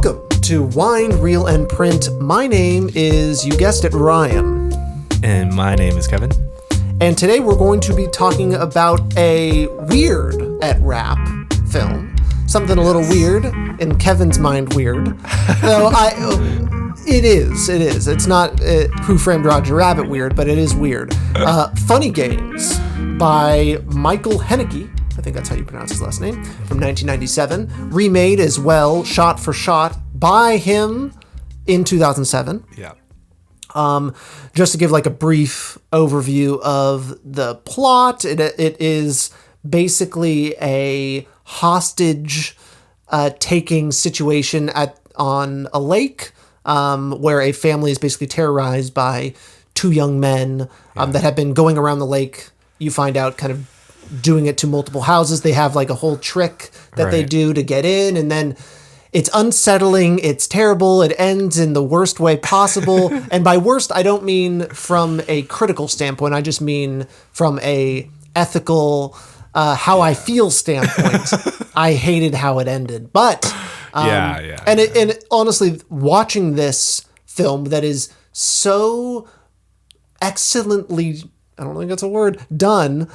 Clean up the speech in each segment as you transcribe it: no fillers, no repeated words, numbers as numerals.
Welcome to Wine, Reel, and Print. My name is, you guessed it, Ryan. And my name is Kevin. And today we're going to be talking about a weird at rap film. Something a little weird, in Kevin's mind weird. Though it is. It's not Who Framed Roger Rabbit weird, but it is weird. Funny Games by Michael Haneke. I think that's how you pronounce his last name, from 1997. Remade as well, shot for shot, by him in 2007. Yeah. Just to give like a brief overview of the plot, it is basically a hostage taking situation on a lake where a family is basically terrorized by two young men that have been going around the lake. You find out kind of doing it to multiple houses. They have like a whole trick that they do to get in, and then it's unsettling, it's terrible, it ends in the worst way possible. And by worst, I don't mean from a critical standpoint, I just mean from a ethical, how I feel standpoint. I hated how it ended. But And honestly, watching this film that is so excellently, I don't think that's a word, done,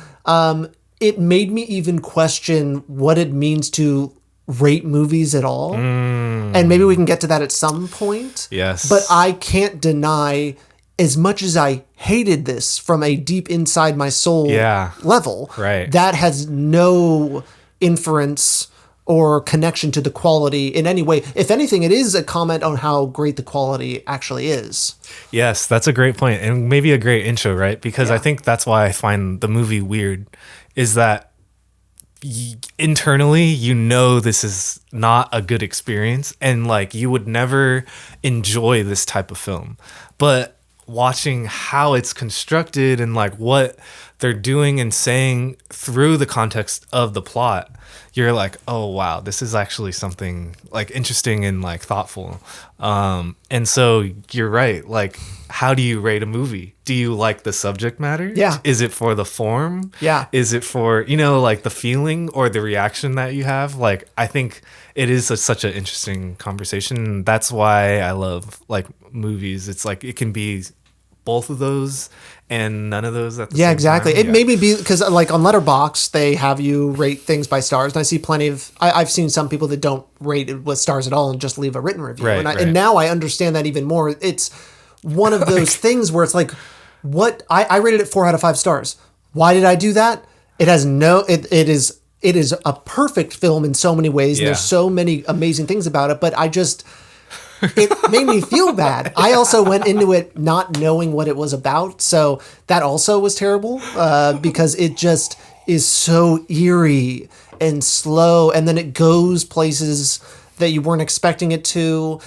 it made me even question what it means to rate movies at all. And maybe we can get to that at some point. Yes. But I can't deny, as much as I hated this from a deep inside my soul level, that has no inference or connection to the quality in any way. If anything, it is a comment on how great the quality actually is. Yes, that's a great point, and maybe a great intro, right? Because I think that's why I find the movie weird, is that internally, you know, this is not a good experience, and like you would never enjoy this type of film. But watching how it's constructed and like what they're doing and saying through the context of the plot, you're like, oh wow, this is actually something like interesting and like thoughtful. And so you're right. Like, how do you rate a movie? Do you like the subject matter? Yeah. Is it for the form? Yeah. Is it for, like the feeling or the reaction that you have? Like, I think it is such an interesting conversation. That's why I love like movies. It's like it can be both of those and none of those at the same exactly. time. It maybe be because like on Letterboxd, they have you rate things by stars. And I see plenty of, I've seen some people that don't rate it with stars at all and just leave a written review. And now I understand that even more. It's one of those things where it's like, what I rated it 4 out of 5 stars. Why did I do that? It has it is a perfect film in so many ways. And there's so many amazing things about it, but it made me feel bad. I also went into it not knowing what it was about. So that also was terrible because it just is so eerie and slow. And then it goes places that you weren't expecting it to.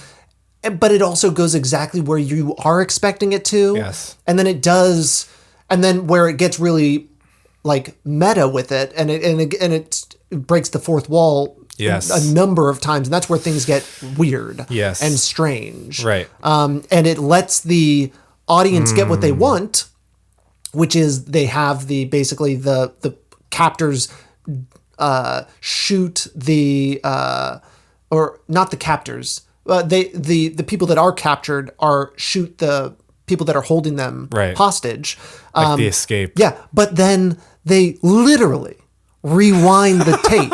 But it also goes exactly where you are expecting it to. Yes. And then it does. And then where it gets really like meta with it and it breaks the fourth wall a number of times, and that's where things get weird and strange. Right. And it lets the audience get what they want, which is they have basically the captors shoot the or not the captors. The people that are captured shoot the people that are holding them hostage. Like the escape. Yeah, but then they literally rewind the tape.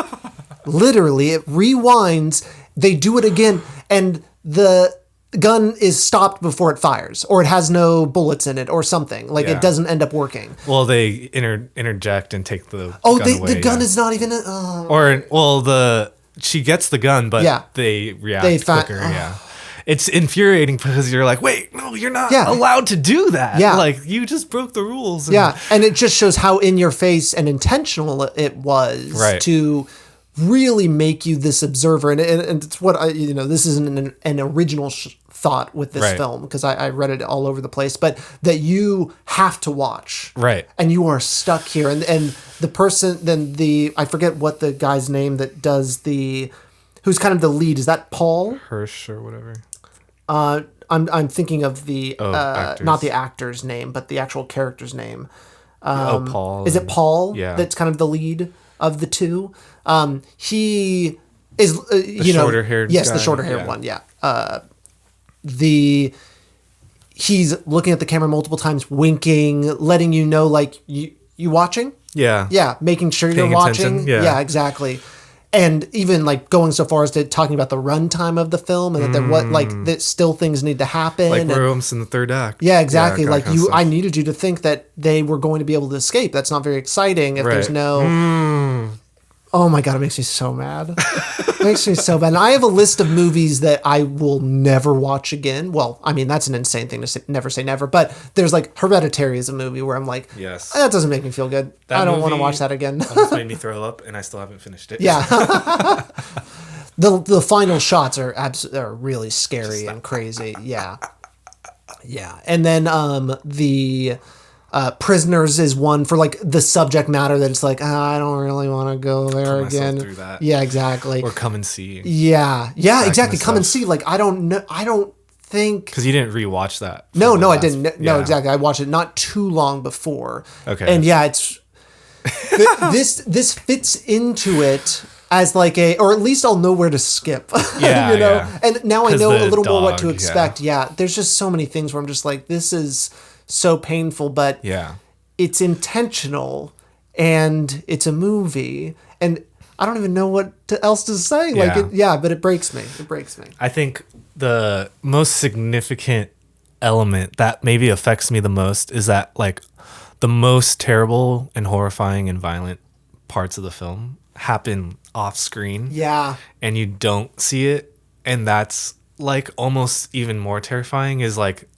Literally, it rewinds, they do it again, and the gun is stopped before it fires, or it has no bullets in it, or something. Like, it doesn't end up working. Well, they interject and take the gun away. The gun is not even... she gets the gun, but they react quicker, It's infuriating because you're like, wait, no, you're not allowed to do that. Yeah. Like, you just broke the rules. And it just shows how in your face and intentional it was to really make you this observer. And it's what this isn't an original thought with this film, because I read it all over the place, but that you have to watch. Right. And you are stuck here. And the person, I forget what the guy's name that does who's kind of the lead. Is that Paul Hirsch or whatever? I'm thinking of not the actor's name, but the actual character's name. Paul. Is it Paul? Yeah. That's kind of the lead of the two. He is you know, shorter-haired yes, guy, the shorter-haired yeah. one, yeah. He's looking at the camera multiple times, winking, letting you know, like, you watching? Yeah. Yeah, making sure you're Paying watching. attention, yeah. Exactly. And even like going so far as to talking about the runtime of the film and that that still things need to happen. Like and, we're almost in the third act. yeah, exactly. Yeah, Like kind of stuff. I needed you to think that they were going to be able to escape. That's not very exciting if there's Right. no. Oh my God, it makes me so mad. It makes me so bad. And I have a list of movies that I will never watch again. Well, I mean, that's an insane thing to say never. But there's like Hereditary is a movie where I'm like, Yes. that doesn't make me feel good. That I don't want to movie watch that again. Almost made me throw up, and I still haven't finished it. Yeah. The final shots are are really scary and crazy. Yeah. Yeah. And then the Prisoners is one for like the subject matter that it's like, I don't really want to go there myself again. through that. Yeah, exactly. Or Come and See. Yeah, exactly. kind of Come and stuff. see. Like, I don't think. Because you didn't rewatch that. for No, the I last- didn't. No, yeah. exactly. I watched it not too long before. Okay. And yeah, it's this fits into it as like or at least I'll know where to skip. Yeah, you know. yeah. And now I 'Cause know a the little more what to dog, expect. Yeah. There's just so many things where I'm just like, this is so painful, but Yeah. it's intentional and it's a movie and I don't even know what else to say. Like, Yeah. but it breaks me. It breaks me. I think the most significant element that maybe affects me the most is that like the most terrible and horrifying and violent parts of the film happen off screen. Yeah. And you don't see it, and that's like almost even more terrifying is like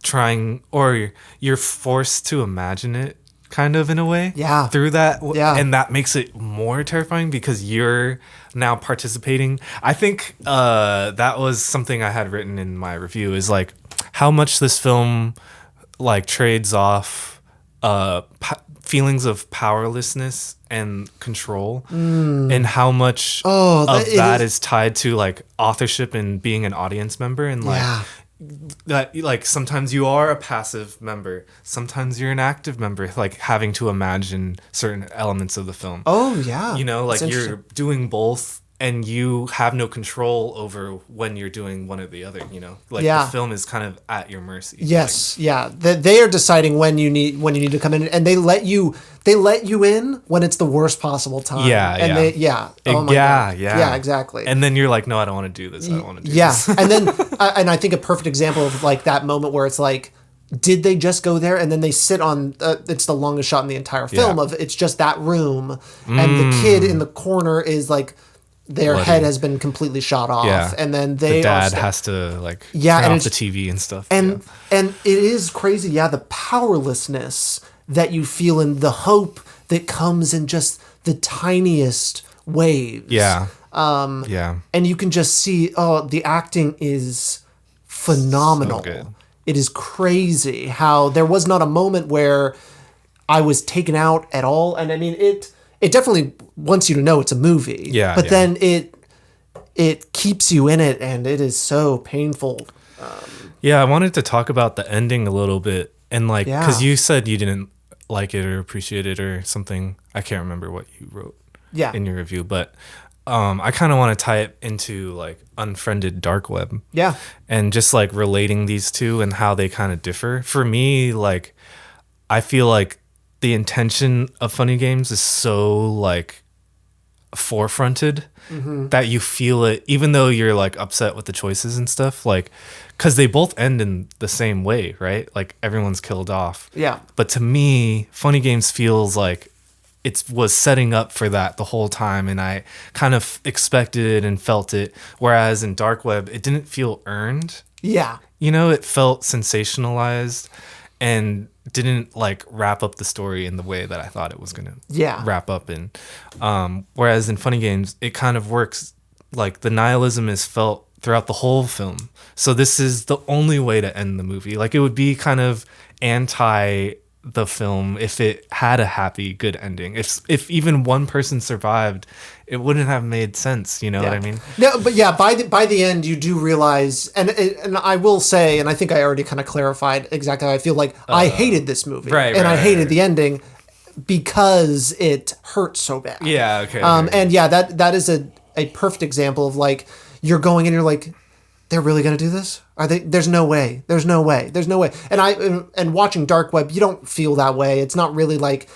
trying, or you're forced to imagine it kind of in a way. Yeah. Through that. Yeah. And that makes it more terrifying because you're now participating. I think that was something I had written in my review is like how much this film like trades off feelings of powerlessness and control, and how much that is tied to like authorship and being an audience member, and like Yeah. that like sometimes you are a passive member, sometimes you're an active member, like having to imagine certain elements of the film. Oh yeah. You know, like That's you're interesting. doing both and you have no control over when you're doing one or the other, you know? Like Yeah. the film is kind of at your mercy. Yes, yeah. They are deciding when you need to come in, and they let you in when it's the worst possible time. Yeah, and yeah. Oh my God. Yeah. Yeah, exactly. And then you're like, no, I don't want to do this. I don't want to do yeah, this. and then and I think a perfect example of like that moment where it's like, did they just go there and then they sit on? It's the longest shot in the entire film Yeah. of it's just that room, and the kid in the corner is like. Their Bloody. head has been completely shot off, Yeah. and then they The dad are has to like Yeah, turn and off the it's- TV and stuff. and yeah. and it is crazy, yeah, the powerlessness that you feel and the hope that comes in just the tiniest waves. Yeah. Yeah. And you can just see, the acting is phenomenal. So good. It is crazy how there was not a moment where I was taken out at all. And I mean, it definitely wants you to know it's a movie. Yeah, But yeah. then it keeps you in it, and it is so painful. Yeah, I wanted to talk about the ending a little bit, and like, Yeah. because you said you didn't like it or appreciate it or something. I can't remember what you wrote Yeah. in your review, but I kind of want to tie it into like Unfriended Dark Web. Yeah. And just like relating these two and how they kind of differ. For me, like, I feel like the intention of Funny Games is so like forefronted that you feel it, even though you're like upset with the choices and stuff, like, because they both end in the same way, right? Like everyone's killed off. Yeah. But to me, Funny Games feels like it was setting up for that the whole time, and I kind of expected it and felt it. Whereas in Dark Web, it didn't feel earned. Yeah. You know, it felt sensationalized and didn't like wrap up the story in the way that I thought it was gonna wrap up in. Whereas in Funny Games, it kind of works, like the nihilism is felt throughout the whole film. So this is the only way to end the movie. Like it would be kind of anti the film if it had a happy, good ending. If even one person survived, it wouldn't have made sense. You know what I mean? No, but yeah, by the end, you do realize, and I will say, and I think I already kind of clarified exactly how I feel. Like I hated this movie, right, and I right, hated right. the ending because it hurt so bad. Yeah. Okay. And yeah, that is a perfect example of like you're going and you're like, they're really going to do this? Are they? There's no way. There's no way. There's no way. And watching Dark Web, you don't feel that way. It's not really like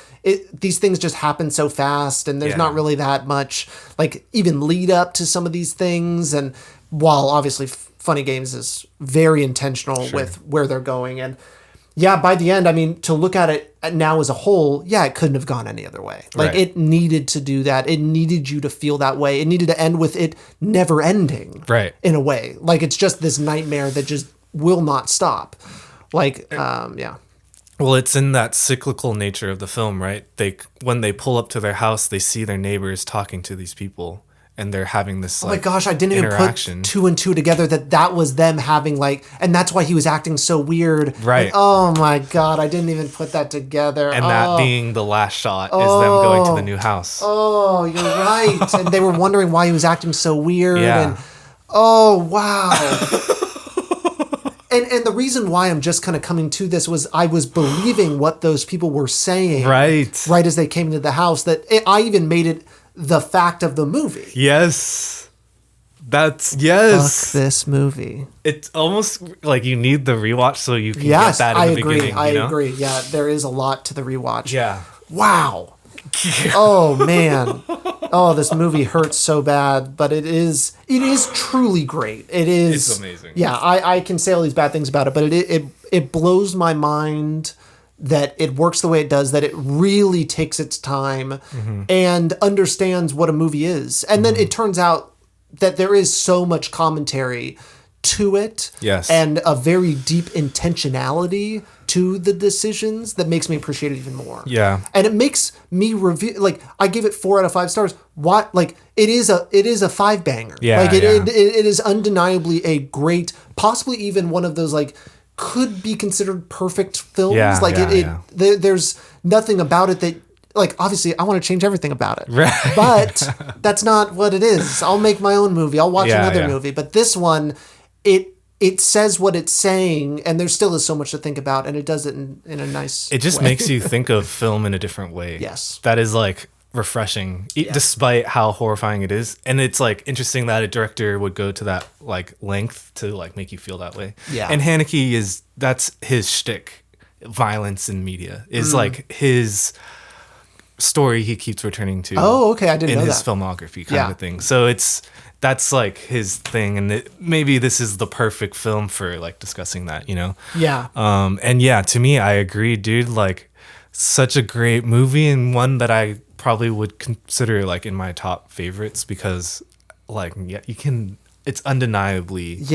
these things just happen so fast, and there's not really that much like even lead up to some of these things. And while obviously Funny Games is very intentional with where they're going, and yeah, by the end, I mean, to look at it now as a whole, yeah, it couldn't have gone any other way. Like, it needed to do that. It needed you to feel that way. It needed to end with it never ending. Right. In a way. Like, it's just this nightmare that just will not stop. Like, yeah. Well, it's in that cyclical nature of the film, right? When they pull up to their house, they see their neighbors talking to these people. And they're having this like, oh my gosh, I didn't even put 2 and 2 together that was them having like, and that's why he was acting so weird. Right. Like, oh my God, I didn't even put that together. And that being the last shot is them going to the new house. Oh, you're right. And they were wondering why he was acting so weird. Yeah. And oh, wow. And the reason why I'm just kind of coming to this was I was believing what those people were saying. Right. Right as they came into the house, I even made it the fact of the movie. Yes. Fuck this movie. It's almost like you need the rewatch so you can get that in the beginning. I agree. Yeah, there is a lot to the rewatch. Yeah. Wow. Oh, man. Oh, this movie hurts so bad, but it is truly great. It is. It's amazing. Yeah, I can say all these bad things about it, but it blows my mind that it works the way it does, that it really takes its time and understands what a movie is. And then it turns out that there is so much commentary to it. Yes. And a very deep intentionality to the decisions that makes me appreciate it even more. Yeah. And it makes me review, like, I give it 4 out of 5 stars. What, like, it is a 5-banger. Yeah. Like, it is undeniably a great, possibly even one of those, like, could be considered perfect films. Yeah, like there's nothing about it that, like, obviously I want to change everything about it. Right. But that's not what it is. I'll make my own movie. I'll watch another movie. But this one, it says what it's saying, and there still is so much to think about, and it does it in a nice It just way. makes you think of film in a different way. Yes. That is like refreshing, despite how horrifying it is. And it's like interesting that a director would go to that like length to like make you feel that way. Yeah. And Haneke that's his shtick. Violence in media is like his story he keeps returning to. Oh, okay. I didn't know in his that. filmography kind of thing. So that's like his thing, and maybe this is the perfect film for like discussing that, you know? Yeah. And yeah, to me, I agree, dude. Like, such a great movie, and one that I probably would consider like in my top favorites because, like, it's undeniably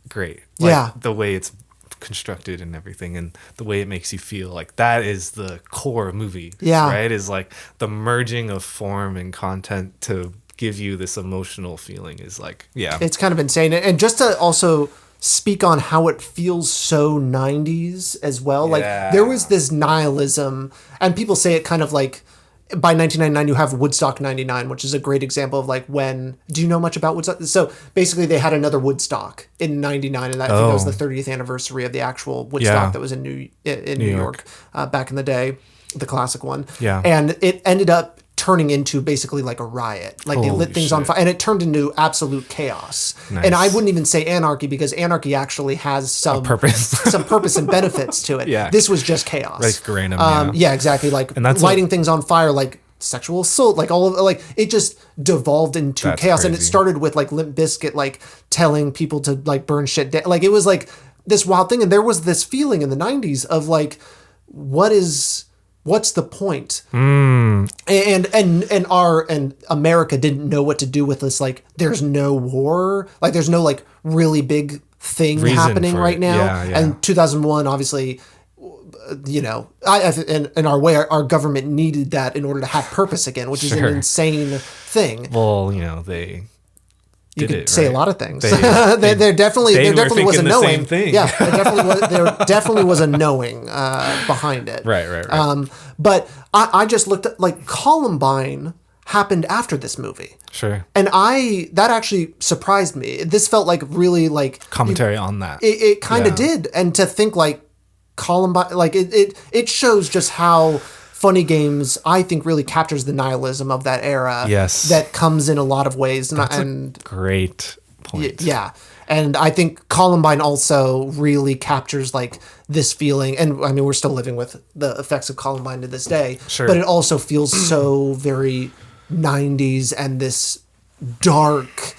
great. Like, the way it's constructed and everything, and the way it makes you feel, like, that is the core movie. Right? Is like the merging of form and content to give you this emotional feeling is like, it's kind of insane. And just to also speak on how it feels so 90s as well. Like, there was this nihilism, and people say it kind of like, by 1999 you have Woodstock 99, which is a great example of like, when, do you know much about Woodstock? So basically they had another Woodstock in 99, and I think that was the 30th anniversary of the actual Woodstock that was in New York back in the day, the classic one. And it ended up turning into basically like a riot. Like, they lit things on fire, and it turned into absolute chaos. And I wouldn't even say anarchy, because anarchy actually has some purpose, some purpose and benefits to it. This was just chaos. Like random. Exactly. Like, and that's lighting things on fire, like sexual assault, like all of, like, it just devolved into chaos. Crazy. And it started with like Limp Bizkit, like telling people to like burn shit down. Like, it was like this wild thing. And there was this feeling in the 90s of like, what's the point? And America didn't know what to do with this. Like, there's no war. Like, there's no like really big thing happening right now. And 2001, obviously, you know, in our way, our government needed that in order to have purpose again, which is an insane thing. Well, you know, you could say a lot of things. There definitely was a knowing. Yeah, there definitely was a knowing behind it. Right. But I just looked at, like, Columbine happened after this movie. Sure. And that actually surprised me. This felt like really like commentary on that. It kind of did. And to think like Columbine, like it shows just how Funny Games, I think, really captures the nihilism of that era. Yes. That comes in a lot of ways. A great point. Yeah. And I think Columbine also really captures like this feeling. And I mean, we're still living with the effects of Columbine to this day. Sure. But it also feels so very 90s and this dark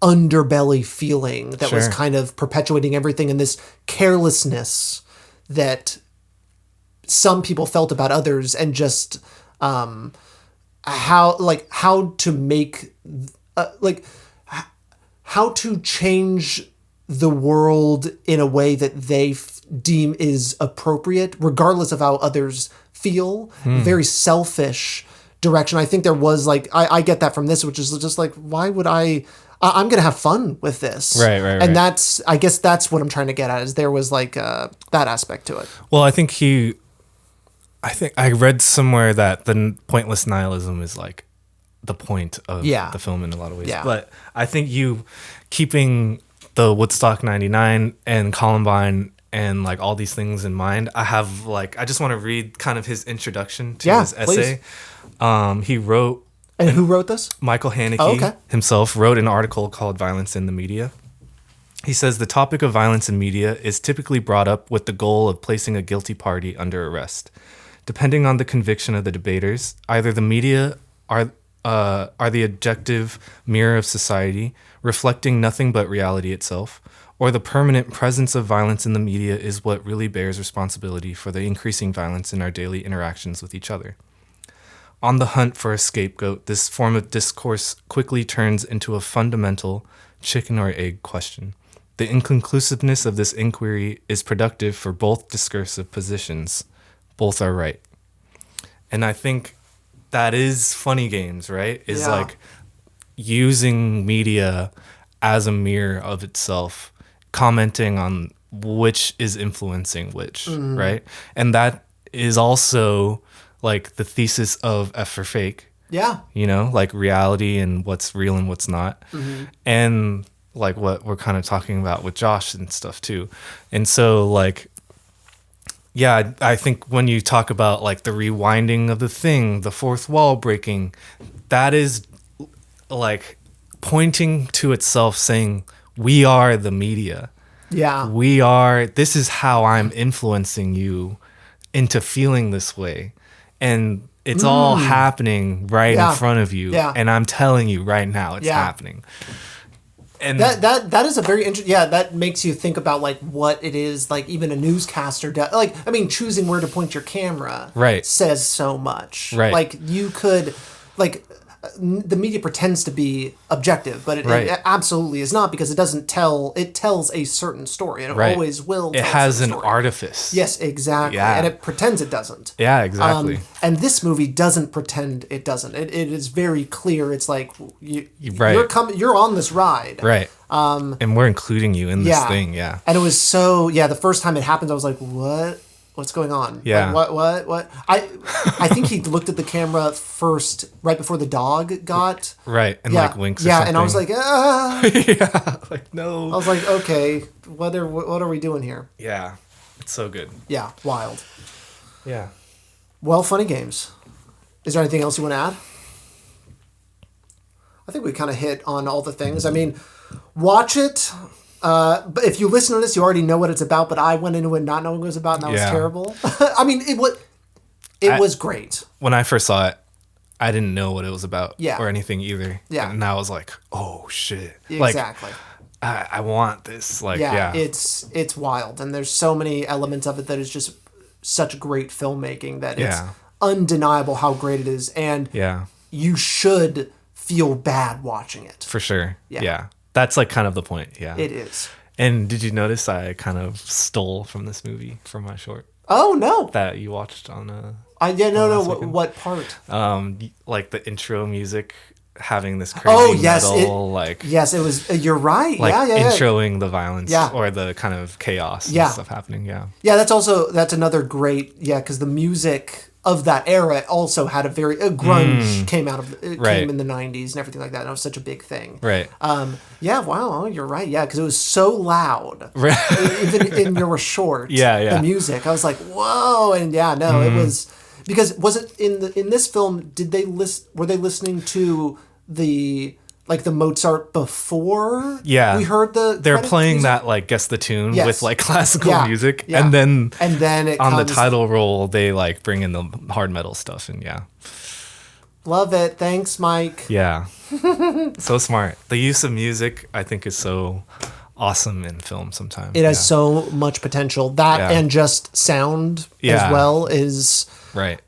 underbelly feeling that was kind of perpetuating everything, and this carelessness that some people felt about others, and just how to make how to change the world in a way that they deem is appropriate, regardless of how others feel. Very selfish direction. I think there was like, I get that from this, which is just like, why would I'm going to have fun with this. Right. And I guess that's what I'm trying to get at, is there was like that aspect to it. Well, I think I read somewhere that the pointless nihilism is like the point of the film in a lot of ways. Yeah. But I think you keeping the Woodstock 99 and Columbine and like all these things in mind, I just want to read kind of his introduction to his essay. He wrote... And who wrote this? Michael Haneke himself wrote an article called Violence in the Media. He says the topic of violence in media is typically brought up with the goal of placing a guilty party under arrest. Depending on the conviction of the debaters, either the media are the objective mirror of society, reflecting nothing but reality itself, or the permanent presence of violence in the media is what really bears responsibility for the increasing violence in our daily interactions with each other. On the hunt for a scapegoat, this form of discourse quickly turns into a fundamental chicken or egg question. The inconclusiveness of this inquiry is productive for both discursive positions. Both are right. And I think that is Funny Games, right? Is like using media as a mirror of itself, commenting on which is influencing which, right? And that is also like the thesis of F for Fake. Yeah. You know, like reality and what's real and what's not. And like what we're kind of talking about with Josh and stuff too. And so like, yeah, I think when you talk about like the rewinding of the thing, the fourth wall breaking, that is like pointing to itself, saying, we are the media. Yeah. This is how I'm influencing you into feeling this way. And it's all happening right in front of you. Yeah. And I'm telling you right now it's happening. And that is a very interesting, that makes you think about like what it is, like even a newscaster does. Like, I mean, choosing where to point your camera says so much. Right. Like you could, like the media pretends to be objective, but it absolutely is not, because it tells a certain story, and it always will. It has an artifice. Yes, exactly. Yeah. And it pretends it doesn't. Yeah, exactly. And this movie doesn't pretend it doesn't. It is very clear. It's like you're on this ride. Right. And we're including you in this thing. Yeah. And it was so, the first time it happened, I was like, what? What's going on? Yeah. Like, what? I think he looked at the camera first, right before the dog got. Right. And like winks. Yeah. And I was like, yeah. Like, no. I was like, okay, what are we doing here? Yeah. It's so good. Yeah. Wild. Yeah. Well, Funny Games. Is there anything else you want to add? I think we kind of hit on all the things. I mean, watch it. But if you listen to this, you already know what it's about. But I went into it not knowing what it was about, and that was terrible. I mean, it was great. When I first saw it, I didn't know what it was about or anything either. Yeah. And now I was like, oh shit. Exactly. Like, I want this. Like, it's wild, and there's so many elements of it that is just such great filmmaking that it's undeniable how great it is, and you should feel bad watching it. For sure. Yeah. That's like kind of the point. Yeah. It is. And did you notice I kind of stole from this movie from my short? Oh no. That you watched on what part? Like the intro music having this crazy metal, it was. You're right. Like introing the violence or the kind of chaos and stuff happening. Yeah. Yeah, that's another great because the music of that era also had a grunge came in the 90s and everything like that, and it was such a big thing. Right. Wow, you're right. Yeah, because it was so loud. Right. Even in your short. The music. I was like, whoa, and it was Because was it in this film? Were they listening to the Mozart before? Yeah, we heard they're playing that like guess the tune with like classical music, yeah. and then it on the title roll they like bring in the hard metal stuff, and love it. Thanks, Mike. Yeah, so smart. The use of music, I think, is so awesome in film. Sometimes it has so much potential. That and just sound as well is right.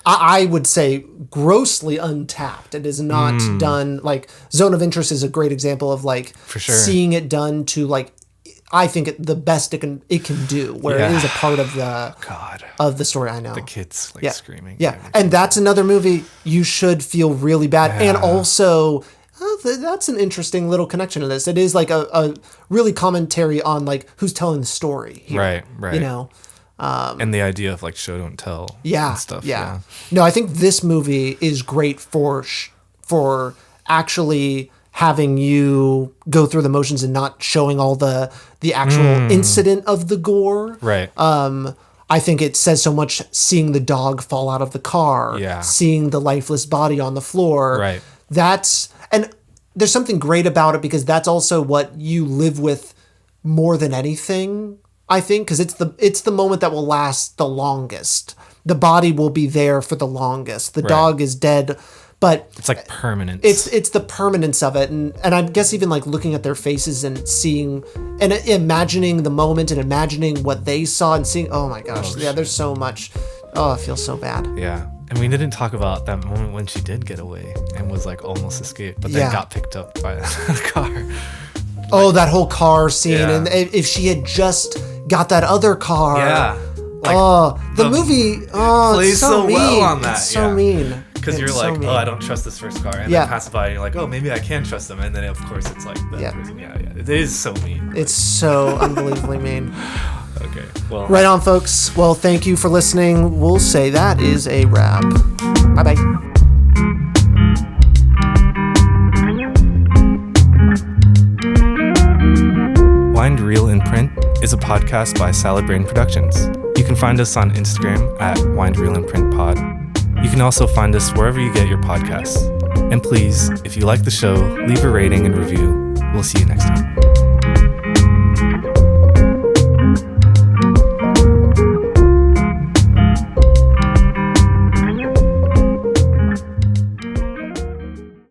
I would say grossly untapped. It is not done like Zone of Interest is a great example of like for sure seeing it done to like I think the best it can do where it is a part of the story. I know the kids like screaming. Yeah, and that's another movie you should feel really bad. And also that's an interesting little connection to this. It is like a really commentary on like who's telling the story here, right. You know. And the idea of like show don't tell and stuff. Yeah. No, I think this movie is great for actually having you go through the motions and not showing all the actual incident of the gore. Right. I think it says so much seeing the dog fall out of the car, seeing the lifeless body on the floor. Right. And there's something great about it because that's also what you live with more than anything. I think because it's the moment that will last the longest. The body will be there for the longest. The dog is dead, but it's like permanence. It's the permanence of it, and I guess even like looking at their faces and seeing and imagining the moment and imagining what they saw and seeing. Oh my gosh, there's so much. Oh, it feels so bad. Yeah, and we didn't talk about that moment when she did get away and was like almost escaped, but then got picked up by the car. Oh, that whole car scene, and if she had just got that other car. Yeah. Like, the movie plays so mean. Well on that. It's so mean. Because you're like, I don't trust this first car. And then pass by and you're like, oh, maybe I can trust them. And then, of course, it's like that person. Yeah. It is so mean. It's so unbelievably mean. Okay. Well. Right on, folks. Well, thank you for listening. We'll say that is a wrap. Bye-bye. Wind Reel in Print is a podcast by Salad Brain Productions. You can find us on Instagram at Wind Reel in Print Pod. You can also find us wherever you get your podcasts. And please, if you like the show, leave a rating and review. We'll see you next time.